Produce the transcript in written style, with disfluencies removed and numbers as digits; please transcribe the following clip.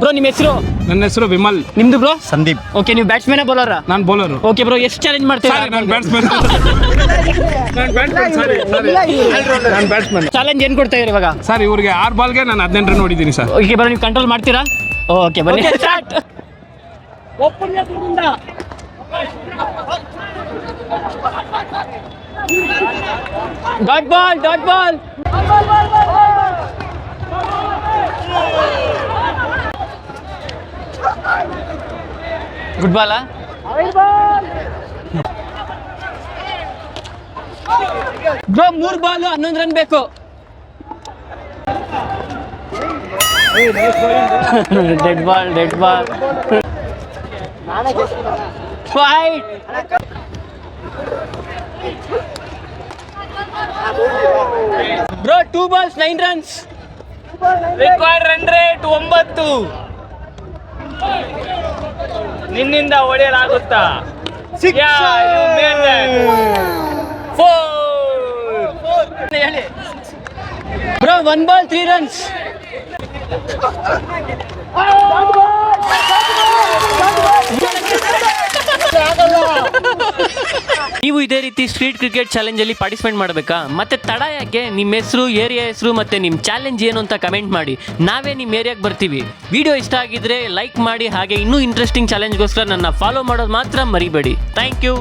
Bro ನಿಮ್ಮ ಹೆಸರು? ನನ್ನ ಹೆಸರು ವಿಮಲ್. ನಿಮ್ದು ಬ್ರೋ? ಸಂದೀಪ್. ಓಕೆ, ನೀವು ಬ್ಯಾಟ್ಸ್ಮನ್ ಬೌಲರ್? ನಾನು ಬೌಲರ್. ಓಕೆ ಬ್ರೋ, ಎಷ್ಟು ಚಾಲೆಂಜ್ ಮಾಡ್ತೀರಾ? ನಾನು ಬ್ಯಾಟ್ಸ್ಮನ್. ಚಾಲೆಂಜ್ ಏನ್ ಕೊಡ್ತಾ ಇದ್ದೀರಾ ಇವಾಗ? ಸರ್ ಇವ್ರಿಗೆ 6 ಬಾಲ್ಗೆ ನಾನು 18 ರನ್ ಹೊಡಿದ್ದೀನಿ ಸರ್. ಓಕೆ ಬ್ರೋ, ನೀವು ಕಂಟ್ರೋಲ್ ಮಾಡ್ತೀರಾ? ಓಕೆ ಬನ್ನಿ start. Dot ball, dot ball. Good ball. Bro 3 ball 11 run ಬೇಕು. Dead ball, dead ball. Fight. Bro 2 balls 9 runs. Required run rate 9. ನಿನ್ನಿಂದ ಹೊಡೆಯಲಾಗುತ್ತಾ? ಹೇಳಿ ಬ್ರೋ. 1 ball 3 runs. ನೀವು ಇದೇ ರೀತಿ ಸ್ಟ್ರೀಟ್ ಕ್ರಿಕೆಟ್ ಚಾಲೆಂಜ್ ಅಲ್ಲಿ ಪಾರ್ಟಿಸಿಪೇಟ್ ಮಾಡಬೇಕಾ? ಮತ್ತೆ ತಡ ಯಾಕೆ? ನಿಮ್ಮ ಹೆಸರು, ಏರಿಯಾ ಹೆಸರು ಮತ್ತೆ ನಿಮ್ಮ ಚಾಲೆಂಜ್ ಏನು ಅಂತ ಕಮೆಂಟ್ ಮಾಡಿ. ನಾವೇ ನಿಮ್ಮ ಏರಿಯಾಗೆ ಬರ್ತೀವಿ. ವಿಡಿಯೋ ಇಷ್ಟ ಆಗಿದ್ರೆ ಲೈಕ್ ಮಾಡಿ, ಹಾಗೆ ಇನ್ನೂ ಇಂಟ್ರೆಸ್ಟಿಂಗ್ ಚಾಲೆಂಜ್ಗೋಸ್ಕರ ನನ್ನ ಫಾಲೋ ಮಾಡೋದು ಮಾತ್ರ ಮರಿಬೇಡಿ. Thank you.